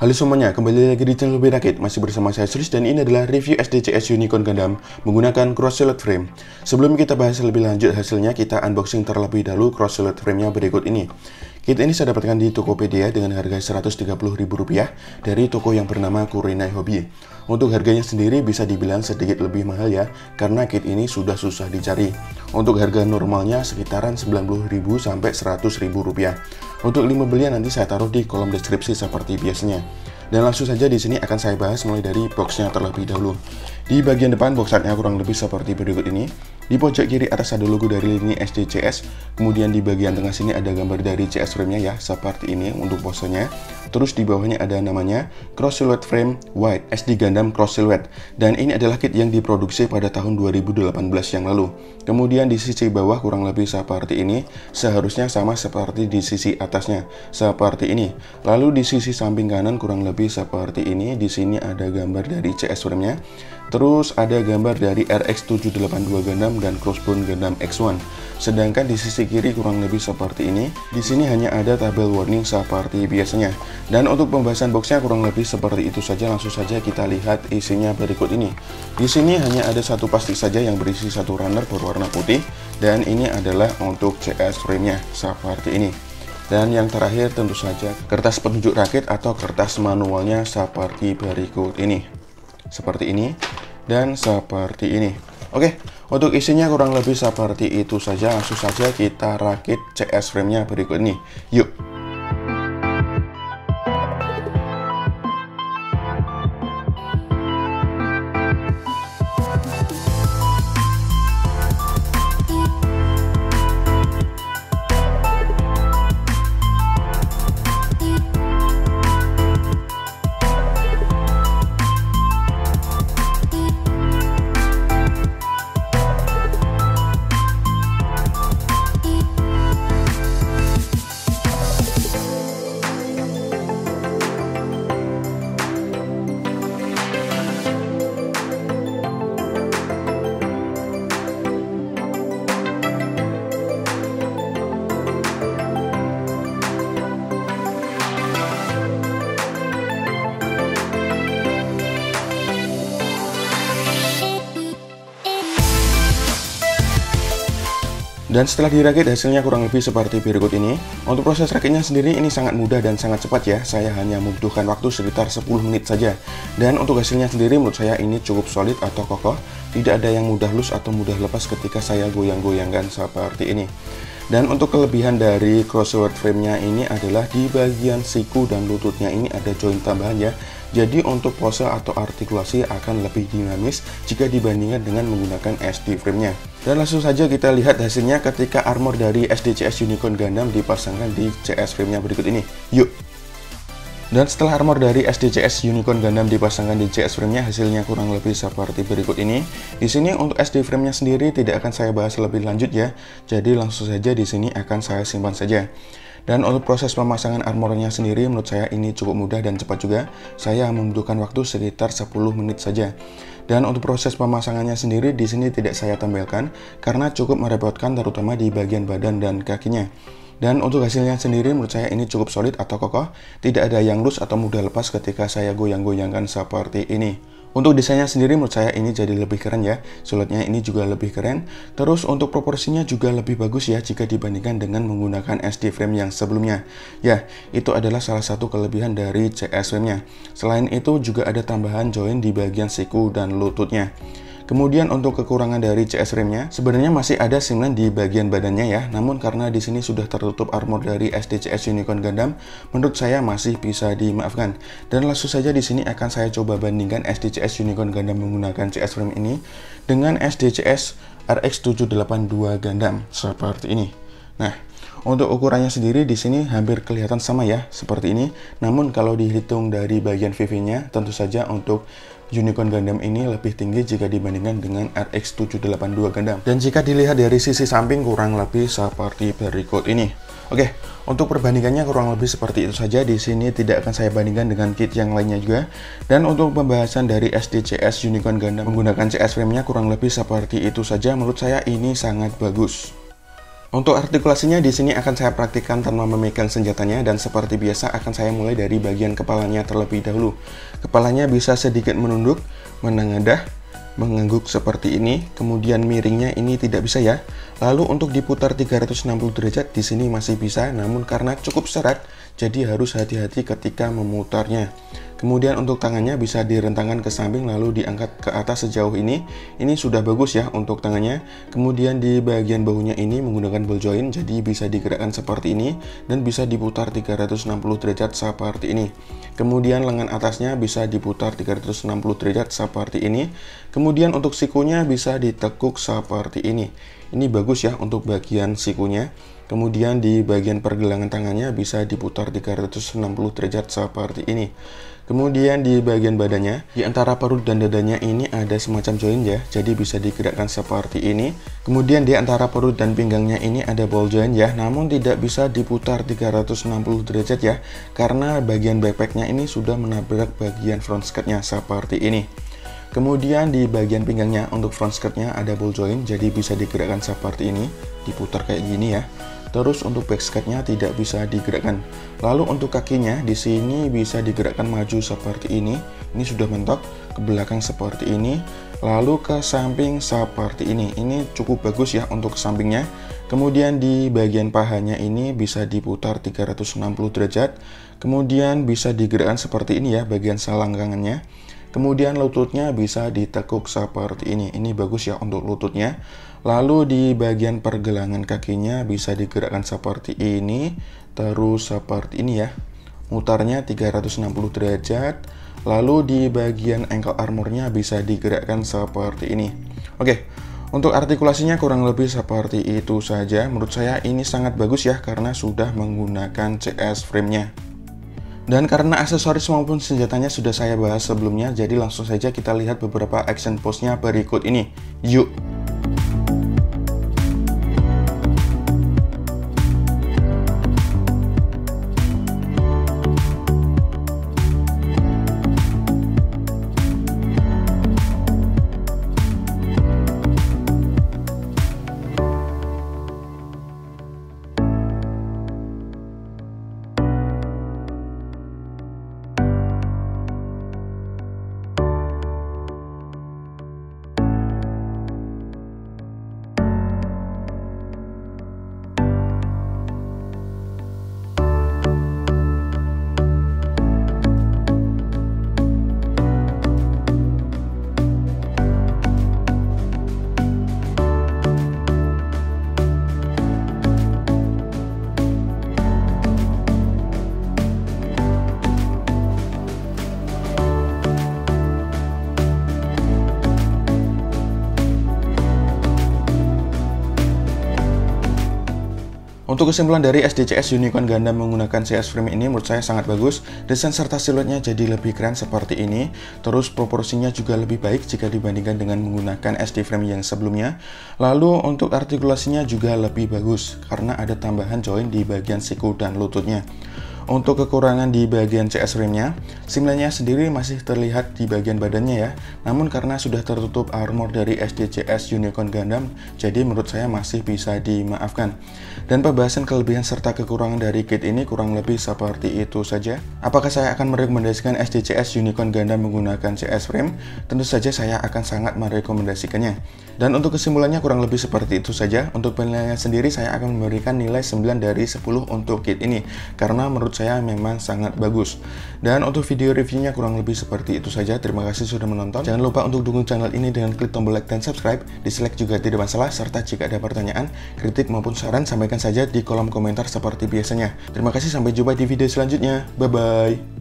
Halo semuanya, kembali lagi di channel Berakit. Masih bersama saya Sulis dan ini adalah review SDCS Unicorn Gundam menggunakan cross silhouette frame. Sebelum kita bahas lebih lanjut hasilnya, kita unboxing terlebih dahulu cross silhouette frame-nya berikut ini. Kit ini saya dapatkan di Tokopedia dengan harga Rp130.000 dari toko yang bernama Kurenai Hobby. Untuk harganya sendiri bisa dibilang sedikit lebih mahal ya, karena kit ini sudah susah dicari. Untuk harga normalnya sekitaran Rp90.000 sampai Rp100.000. Untuk link pembelian nanti saya taruh di kolom deskripsi seperti biasanya. Dan langsung saja di sini akan saya bahas mulai dari boxnya terlebih dahulu. Di bagian depan box artnya kurang lebih seperti berikut ini. Di pojok kiri atas ada logo dari lini SDCS, kemudian di bagian tengah sini ada gambar dari CS frame-nya ya, seperti ini untuk posenya. Terus di bawahnya ada namanya Cross Silhouette Frame White SD Gundam Cross Silhouette, dan ini adalah kit yang diproduksi pada tahun 2018 yang lalu. Kemudian di sisi bawah kurang lebih seperti ini, seharusnya sama seperti di sisi atasnya, seperti ini. Lalu di sisi samping kanan kurang lebih seperti ini, di sini ada gambar dari CS frame-nya. Terus ada gambar dari RX-782 Gundam dan Crossbone Gundam X1. Sedangkan di sisi kiri kurang lebih seperti ini. Di sini hanya ada tabel warning seperti biasanya. Dan untuk pembahasan boxnya kurang lebih seperti itu saja. Langsung saja kita lihat isinya berikut ini. Di sini hanya ada satu plastik saja yang berisi satu runner berwarna putih. Dan ini adalah untuk CS frame-nya seperti ini. Dan yang terakhir tentu saja kertas petunjuk rakit atau kertas manualnya seperti berikut ini. Seperti ini dan seperti ini. Oke, untuk isinya kurang lebih seperti itu saja. Langsung saja kita rakit CS frame-nya berikut ini. Yuk. Dan setelah dirakit hasilnya kurang lebih seperti berikut ini. Untuk proses rakitnya sendiri ini sangat mudah dan sangat cepat ya. Saya hanya membutuhkan waktu sekitar 10 menit saja. Dan untuk hasilnya sendiri menurut saya ini cukup solid atau kokoh. Tidak ada yang mudah loose atau mudah lepas ketika saya goyang-goyangkan seperti ini. Dan untuk kelebihan dari cross silhouette frame-nya ini adalah di bagian siku dan lututnya ini ada join tambahan ya. Jadi untuk pose atau artikulasi akan lebih dinamis jika dibandingkan dengan menggunakan SD frame-nya. Dan langsung saja kita lihat hasilnya ketika armor dari SDCS Unicorn Gundam dipasangkan di CS frame-nya berikut ini. Yuk! Dan setelah armor dari SDCS Unicorn Gundam dipasangkan di CS frame-nya, hasilnya kurang lebih seperti berikut ini. Di sini untuk SD frame-nya sendiri tidak akan saya bahas lebih lanjut ya. Jadi langsung saja di sini akan saya simpan saja. Dan untuk proses pemasangan armornya sendiri menurut saya ini cukup mudah dan cepat juga. Saya membutuhkan waktu sekitar 10 menit saja. Dan untuk proses pemasangannya sendiri di sini tidak saya tampilkan karena cukup merepotkan terutama di bagian badan dan kakinya. Dan untuk hasilnya sendiri menurut saya ini cukup solid atau kokoh, tidak ada yang loose atau mudah lepas ketika saya goyang-goyangkan seperti ini. Untuk desainnya sendiri menurut saya ini jadi lebih keren ya, silhouette-nya ini juga lebih keren. Terus untuk proporsinya juga lebih bagus ya jika dibandingkan dengan menggunakan SD frame yang sebelumnya. Ya, itu adalah salah satu kelebihan dari CS frame-nya. Selain itu juga ada tambahan join di bagian siku dan lututnya. Kemudian untuk kekurangan dari CS frame-nya, sebenarnya masih ada seamless di bagian badannya ya. Namun karena di sini sudah tertutup armor dari SDCS Unicorn Gundam, menurut saya masih bisa dimaafkan. Dan langsung saja di sini akan saya coba bandingkan SDCS Unicorn Gundam menggunakan CS frame ini dengan SDCS RX-782 Gundam seperti ini. Nah, untuk ukurannya sendiri di sini hampir kelihatan sama ya, seperti ini. Namun kalau dihitung dari bagian VV-nya, tentu saja untuk Unicorn Gundam ini lebih tinggi jika dibandingkan dengan RX-782 Gundam. Dan jika dilihat dari sisi samping kurang lebih seperti berikut ini. Oke, untuk perbandingannya kurang lebih seperti itu saja. Di sini tidak akan saya bandingkan dengan kit yang lainnya juga. Dan untuk pembahasan dari SDCS Unicorn Gundam menggunakan CS frame-nya kurang lebih seperti itu saja. Menurut saya ini sangat bagus. Untuk artikulasinya di sini akan saya praktikkan tanpa memegang senjatanya, dan seperti biasa akan saya mulai dari bagian kepalanya terlebih dahulu. Kepalanya bisa sedikit menunduk, menengadah, mengangguk seperti ini, kemudian miringnya ini tidak bisa ya. Lalu untuk diputar 360 derajat di sini masih bisa, namun karena cukup seret, jadi harus hati-hati ketika memutarnya. Kemudian untuk tangannya bisa direntangkan ke samping lalu diangkat ke atas sejauh ini. Ini sudah bagus ya untuk tangannya. Kemudian di bagian bahunya ini menggunakan ball joint, jadi bisa digerakkan seperti ini dan bisa diputar 360 derajat seperti ini. Kemudian lengan atasnya bisa diputar 360 derajat seperti ini. Kemudian untuk sikunya bisa ditekuk seperti ini. Ini bagus ya untuk bagian sikunya. Kemudian di bagian pergelangan tangannya bisa diputar 360 derajat seperti ini. Kemudian di bagian badannya, di antara perut dan dadanya ini ada semacam joint ya, jadi bisa digerakkan seperti ini. Kemudian di antara perut dan pinggangnya ini ada ball joint ya, namun tidak bisa diputar 360 derajat ya, karena bagian backpacknya ini sudah menabrak bagian front skirtnya seperti ini. Kemudian di bagian pinggangnya untuk front skirtnya ada ball joint, jadi bisa digerakkan seperti ini, diputar kayak gini ya. Terus untuk back skirtnya tidak bisa digerakkan. Lalu untuk kakinya di sini bisa digerakkan maju seperti ini. Ini sudah mentok, ke belakang seperti ini, lalu ke samping seperti ini. Ini cukup bagus ya untuk sampingnya. Kemudian di bagian pahanya ini bisa diputar 360 derajat. Kemudian bisa digerakkan seperti ini ya bagian selangkangannya. Kemudian lututnya bisa ditekuk seperti ini. Ini bagus ya untuk lututnya. Lalu di bagian pergelangan kakinya bisa digerakkan seperti ini. Terus seperti ini ya. Mutarnya 360 derajat. Lalu di bagian ankle armornya bisa digerakkan seperti ini. Oke. Untuk artikulasinya kurang lebih seperti itu saja. Menurut saya ini sangat bagus ya karena sudah menggunakan CS frame-nya. Dan karena aksesoris maupun senjatanya sudah saya bahas sebelumnya, jadi langsung saja kita lihat beberapa action pose-nya berikut ini. Yuk! Untuk kesimpulan dari SDCS Unicorn Gundam menggunakan CS frame ini menurut saya sangat bagus. Desain serta siluetnya jadi lebih keren seperti ini. Terus proporsinya juga lebih baik jika dibandingkan dengan menggunakan SD frame yang sebelumnya. Lalu untuk artikulasinya juga lebih bagus karena ada tambahan joint di bagian siku dan lututnya. Untuk kekurangan di bagian CS frame-nya, simlanya sendiri masih terlihat di bagian badannya ya. Namun karena sudah tertutup armor dari SDCS Unicorn Gundam, jadi menurut saya masih bisa dimaafkan. Dan pembahasan kelebihan serta kekurangan dari kit ini kurang lebih seperti itu saja. Apakah saya akan merekomendasikan SDCS Unicorn Gundam menggunakan CS frame? Tentu saja saya akan sangat merekomendasikannya. Dan untuk kesimpulannya kurang lebih seperti itu saja. Untuk penilaiannya sendiri saya akan memberikan nilai 9 dari 10 untuk kit ini, karena menurut saya memang sangat bagus. Dan untuk video reviewnya kurang lebih seperti itu saja. Terima kasih sudah menonton. Jangan lupa untuk dukung channel ini dengan klik tombol like dan subscribe. Dislike juga tidak masalah, serta jika ada pertanyaan, kritik maupun saran sampaikan saja di kolom komentar seperti biasanya. Terima kasih, sampai jumpa di video selanjutnya. Bye bye.